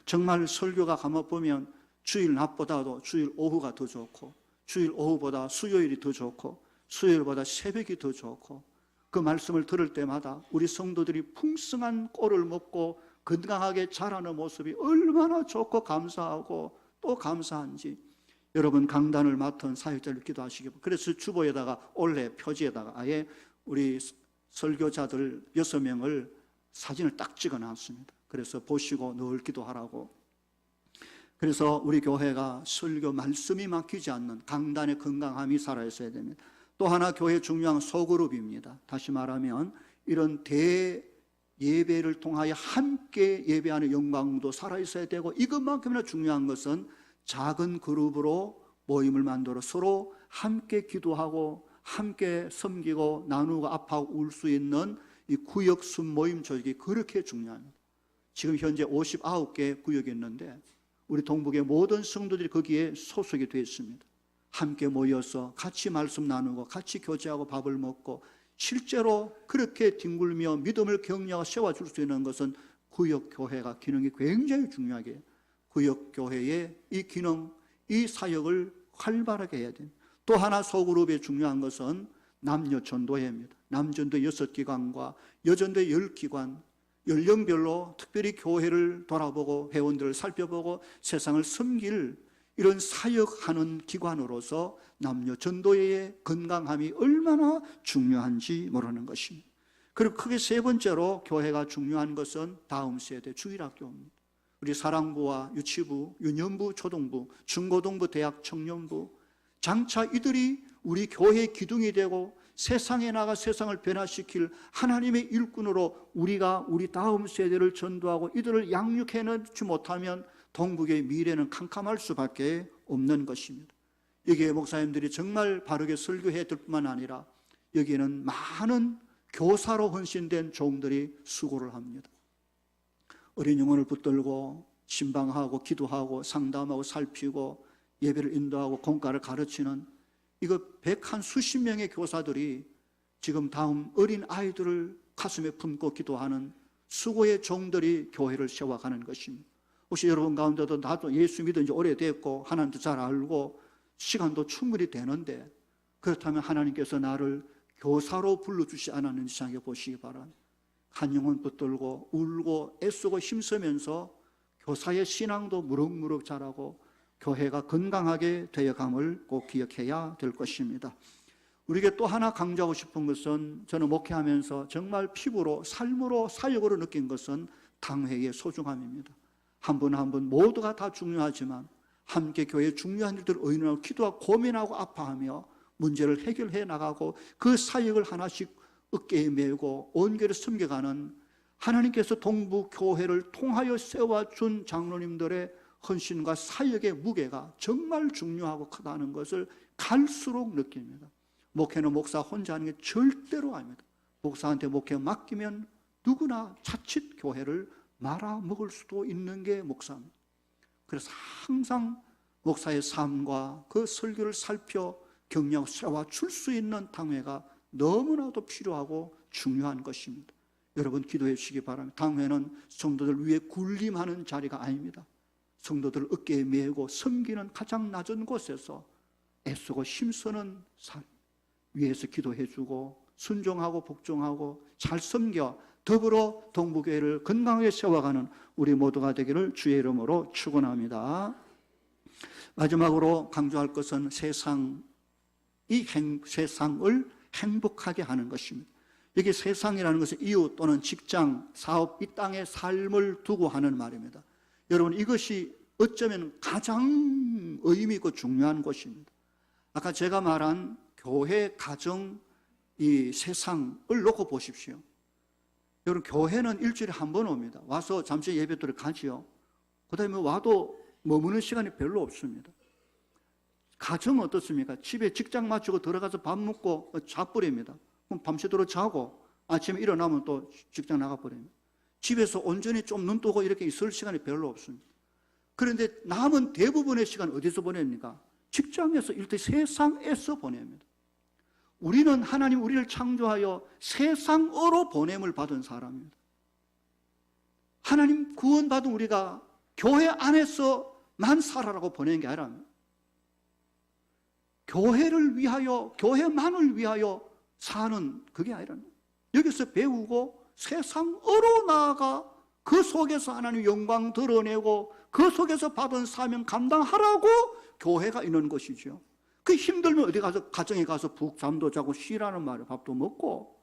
정말 설교가 가만 보면 주일 낮보다도 주일 오후가 더 좋고, 주일 오후보다 수요일이 더 좋고, 수요일보다 새벽이 더 좋고, 그 말씀을 들을 때마다 우리 성도들이 풍성한 꼴을 먹고 건강하게 자라는 모습이 얼마나 좋고 감사하고 또 감사한지 여러분 강단을 맡은 사역자를 기도하시기 바랍니다. 그래서 주보에다가 올해 표지에다가 아예 우리 설교자들 6명을 사진을 딱 찍어놨습니다. 그래서 보시고 늘 기도하라고. 그래서 우리 교회가 설교 말씀이 막히지 않는 강단의 건강함이 살아있어야 됩니다. 또 하나 교회 중요한 소그룹입니다. 다시 말하면 이런 대예배를 통하여 함께 예배하는 영광도 살아있어야 되고, 이것만큼이나 중요한 것은 작은 그룹으로 모임을 만들어 서로 함께 기도하고 함께 섬기고 나누고 아파하고 울 수 있는 이 구역 순모임 조직이 그렇게 중요합니다. 지금 현재 59개 구역이 있는데 우리 동북의 모든 성도들이 거기에 소속이 되어 있습니다. 함께 모여서 같이 말씀 나누고 같이 교제하고 밥을 먹고 실제로 그렇게 뒹굴며 믿음을 격려하고 세워줄 수 있는 것은 구역교회가 기능이 굉장히 중요하게, 구역교회의 이 기능, 이 사역을 활발하게 해야 됩니다. 또 하나 소그룹의 중요한 것은 남녀전도회입니다. 남전도 6기관과 여전도 10기관, 연령별로 특별히 교회를 돌아보고 회원들을 살펴보고 세상을 섬길 이런 사역하는 기관으로서 남녀 전도회의 건강함이 얼마나 중요한지 모르는 것입니다. 그리고 크게 세 번째로 교회가 중요한 것은 다음 세대 주일학교입니다. 우리 사랑부와 유치부, 유년부, 초등부, 중고등부, 대학, 청년부, 장차 이들이 우리 교회의 기둥이 되고 세상에 나가 세상을 변화시킬 하나님의 일꾼으로 우리가 우리 다음 세대를 전도하고 이들을 양육해내지 못하면 동북의 미래는 캄캄할 수밖에 없는 것입니다. 여기에 목사님들이 정말 바르게 설교해야 될 뿐만 아니라 여기에는 많은 교사로 헌신된 종들이 수고를 합니다. 어린 영혼을 붙들고 신방하고 기도하고 상담하고 살피고 예배를 인도하고 공과를 가르치는 이거 100수십 명의 교사들이 지금 다음 어린 아이들을 가슴에 품고 기도하는 수고의 종들이 교회를 세워가는 것입니다. 혹시 여러분 가운데도 나도 예수 믿은 지 오래됐고 하나님도 잘 알고 시간도 충분히 되는데 그렇다면 하나님께서 나를 교사로 불러주시 않았는지 생각해 보시기 바랍니다. 한 영혼 붙들고 울고 애쓰고 힘쓰면서 교사의 신앙도 무럭무럭 자라고 교회가 건강하게 되어감을 꼭 기억해야 될 것입니다. 우리에게 또 하나 강조하고 싶은 것은 저는 목회하면서 정말 피부로 삶으로 사역으로 느낀 것은 당회의 소중함입니다. 한 분 한 분 모두가 다 중요하지만 함께 교회의 중요한 일들을 의논하고 기도하고 고민하고 아파하며 문제를 해결해 나가고 그 사역을 하나씩 어깨에 메고 온 교회를 섬겨가는 하나님께서 동부교회를 통하여 세워준 장로님들의 헌신과 사역의 무게가 정말 중요하고 크다는 것을 갈수록 느낍니다. 목회는 목사 혼자 하는 게 절대로 아닙니다. 목사한테 목회 맡기면 누구나 자칫 교회를 말아먹을 수도 있는 게 목사입니다. 그래서 항상 목사의 삶과 그 설교를 살펴 격려하고 세워줄 수 있는 당회가 너무나도 필요하고 중요한 것입니다. 여러분 기도해 주시기 바랍니다. 당회는 성도들 위해 군림하는 자리가 아닙니다. 성도들 어깨에 메고 섬기는 가장 낮은 곳에서 애쓰고 힘쓰는 삶, 위에서 기도해 주고 순종하고 복종하고 잘 섬겨 더불어 동부교회를 건강하게 세워가는 우리 모두가 되기를 주의 이름으로 축원합니다. 마지막으로 강조할 것은 세상을 행복하게 하는 것입니다. 여기 세상이라는 것은 이웃 또는 직장, 사업, 이 땅의 삶을 두고 하는 말입니다. 여러분, 이것이 어쩌면 가장 의미 있고 중요한 것입니다. 아까 제가 말한 교회, 가정, 이 세상을 놓고 보십시오. 여러분, 교회는 일주일에 한 번 옵니다. 와서 잠시 예배드려 가지요. 그 다음에 와도 머무는 시간이 별로 없습니다. 가정은 어떻습니까? 집에 직장 마치고 들어가서 밥 먹고 자버립니다. 그럼 밤새도록 자고 아침에 일어나면 또 직장 나가버립니다. 집에서 온전히 좀 눈 뜨고 이렇게 있을 시간이 별로 없습니다. 그런데 남은 대부분의 시간 어디서 보냅니까? 직장에서, 일단 세상에서 보냅니다. 우리는 하나님 우리를 창조하여 세상으로 보냄을 받은 사람입니다. 하나님 구원받은 우리가 교회 안에서만 살아라고 보낸 게 아니라 교회를 위하여, 교회만을 위하여 사는 그게 아니라 여기서 배우고 세상으로 나아가 그 속에서 하나님 영광 드러내고 그 속에서 받은 사명 감당하라고 교회가 있는 것이죠. 그 힘들면 어디 가서 가정에 가서 푹 잠도 자고 쉬라는 말이에요. 밥도 먹고.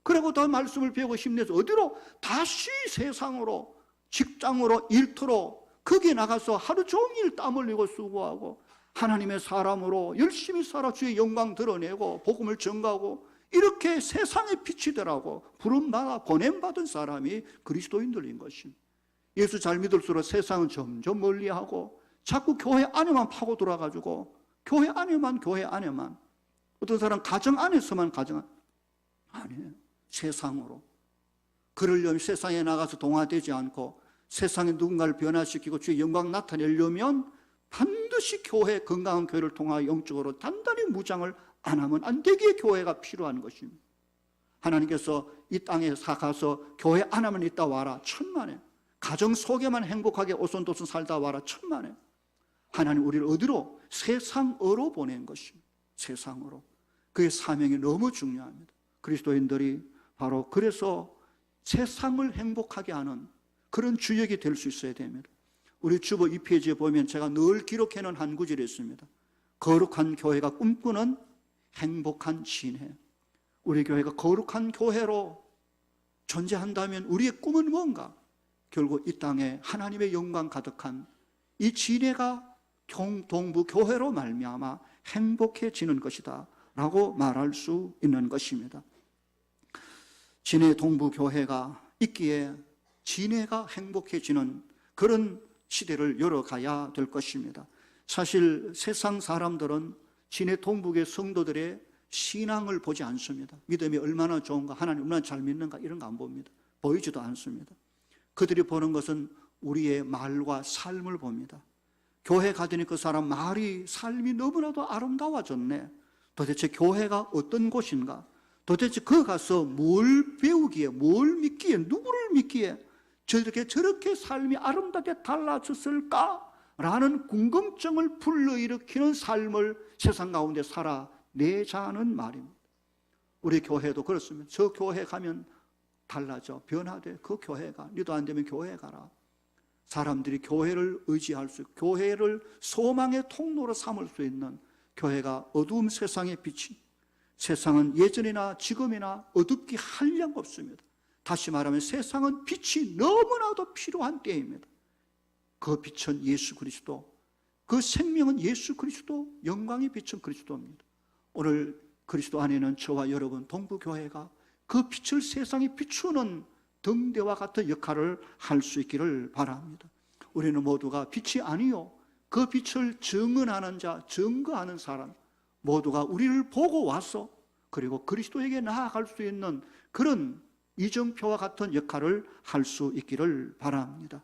그리고 더 말씀을 배우고 힘내서 어디로? 다시 세상으로, 직장으로, 일터로 거기에 나가서 하루 종일 땀 흘리고 수고하고 하나님의 사람으로 열심히 살아 주의 영광 드러내고 복음을 전가하고 이렇게 세상의 빛이 되라고 부름받아 보냄받은 사람이 그리스도인들인 것입니다. 예수 잘 믿을수록 세상은 점점 멀리하고 자꾸 교회 안에만 파고 들어가지고 교회 안에만 어떤 사람 가정 안에서만 아니에요. 세상으로. 그러려면 세상에 나가서 동화되지 않고 세상에 누군가를 변화시키고 주의 영광 나타내려면 반드시 건강한 교회를 통하여 영적으로 단단히 무장을 안 하면 안 되기에 교회가 필요한 것입니다. 하나님께서 이 땅에 가서 교회 안 하면 있다 와라 천만에, 가정 속에만 행복하게 오손도손 살다 와라 천만에. 하나님 우리를 어디로? 세상으로 보낸 것입니다. 세상으로. 그의 사명이 너무 중요합니다. 그리스도인들이 바로 그래서 세상을 행복하게 하는 그런 주역이 될 수 있어야 됩니다. 우리 주보 2페이지에 보면 제가 늘 기록해놓은 한 구절이 있습니다. 거룩한 교회가 꿈꾸는 행복한 시내. 우리 교회가 거룩한 교회로 존재한다면 우리의 꿈은 뭔가? 결국 이 땅에 하나님의 영광 가득한 이 진해가 동부 교회로 말미암아 행복해지는 것이다 라고 말할 수 있는 것입니다. 진해 동부 교회가 있기에 진해가 행복해지는 그런 시대를 열어가야 될 것입니다. 사실 세상 사람들은 진해 동북의 성도들의 신앙을 보지 않습니다. 믿음이 얼마나 좋은가, 하나님 얼마나 잘 믿는가 이런 거 안 봅니다. 보이지도 않습니다. 그들이 보는 것은 우리의 말과 삶을 봅니다. 교회 가더니 그 사람 말이, 삶이 너무나도 아름다워졌네. 도대체 교회가 어떤 곳인가? 도대체 그 가서 뭘 배우기에, 뭘 믿기에, 누구를 믿기에 저렇게 삶이 아름답게 달라졌을까? 라는 궁금증을 불러일으키는 삶을 세상 가운데 살아내자는 말입니다. 우리 교회도 그렇습니다. 저 교회 가면 달라져, 변화돼. 그 교회가, 니도 안 되면 교회 가라. 사람들이 교회를 의지할 수, 교회를 소망의 통로로 삼을 수 있는 교회가 어두운 세상의 빛이, 세상은 예전이나 지금이나 어둡기 한량 없습니다. 다시 말하면 세상은 빛이 너무나도 필요한 때입니다. 그 빛은 예수 그리스도, 그 생명은 예수 그리스도, 영광의 빛은 그리스도입니다. 오늘 그리스도 안에는 저와 여러분 동부교회가 그 빛을 세상에 비추는 등대와 같은 역할을 할 수 있기를 바랍니다. 우리는 모두가 빛이 아니요, 그 빛을 증언하는 자, 증거하는 사람, 모두가 우리를 보고 와서 그리고 그리스도에게 나아갈 수 있는 그런 이정표와 같은 역할을 할 수 있기를 바랍니다.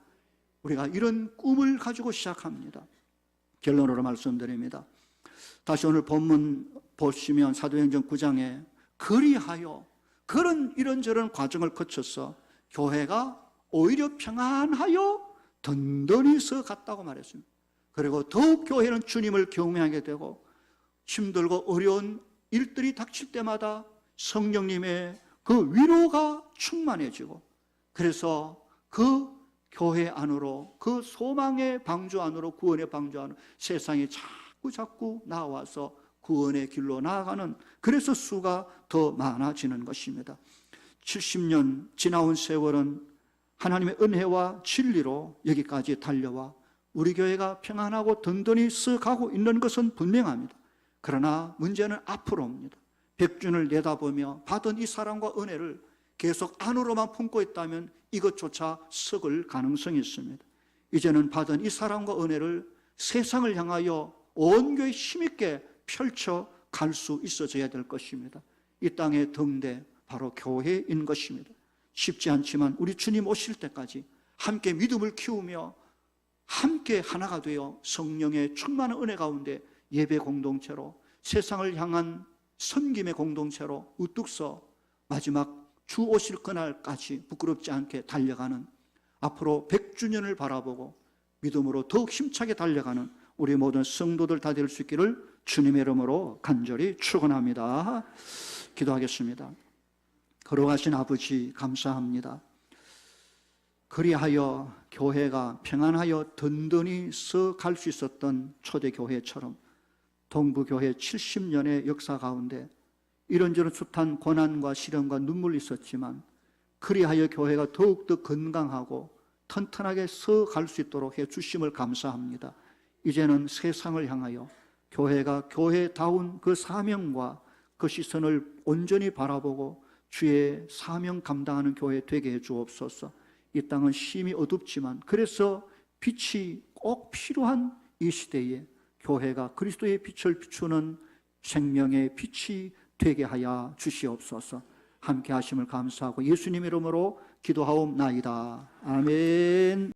우리가 이런 꿈을 가지고 시작합니다. 결론으로 말씀드립니다. 다시 오늘 본문 보시면 사도행전 9장에 그리하여 그런 이런저런 과정을 거쳐서 교회가 오히려 평안하여 든든히 서 갔다고 말했습니다. 그리고 더욱 교회는 주님을 경외하게 되고 힘들고 어려운 일들이 닥칠 때마다 성령님의 그 위로가 충만해지고, 그래서 그 교회 안으로, 그 소망의 방주 안으로, 구원의 방주 안으로 세상에 자꾸 나와서 구원의 길로 나아가는, 그래서 수가 더 많아지는 것입니다. 70년 지나온 세월은 하나님의 은혜와 진리로 여기까지 달려와 우리 교회가 평안하고 든든히 서가고 있는 것은 분명합니다. 그러나 문제는 앞으로입니다. 백준을 내다보며 받은 이 사랑과 은혜를 계속 안으로만 품고 있다면 이것조차 썩을 가능성이 있습니다. 이제는 받은 이 사랑과 은혜를 세상을 향하여 온 교회 힘있게 펼쳐 갈 수 있어져야 될 것입니다. 이 땅의 등대 바로 교회인 것입니다. 쉽지 않지만 우리 주님 오실 때까지 함께 믿음을 키우며 함께 하나가 되어 성령의 충만한 은혜 가운데 예배 공동체로, 세상을 향한 섬김의 공동체로 우뚝 서 마지막 주 오실 그날까지 부끄럽지 않게 달려가는, 앞으로 100주년을 바라보고 믿음으로 더욱 힘차게 달려가는 우리 모든 성도들 다 될 수 있기를 주님의 이름으로 간절히 축원합니다. 기도하겠습니다. 걸어가신 아버지 감사합니다. 그리하여 교회가 평안하여 든든히 서 갈 수 있었던 초대교회처럼 동부교회 70년의 역사 가운데 이런저런 숱한 고난과 시련과 눈물이 있었지만 그리하여 교회가 더욱더 건강하고 튼튼하게 서 갈 수 있도록 해주심을 감사합니다. 이제는 세상을 향하여 교회가 교회다운 그 사명과 그 시선을 온전히 바라보고 주의 사명 감당하는 교회 되게 해 주옵소서. 이 땅은 심히 어둡지만 그래서 빛이 꼭 필요한 이 시대에 교회가 그리스도의 빛을 비추는 생명의 빛이 되게 하여 주시옵소서. 함께 하심을 감사하고 예수님 이름으로 기도하옵나이다. 아멘.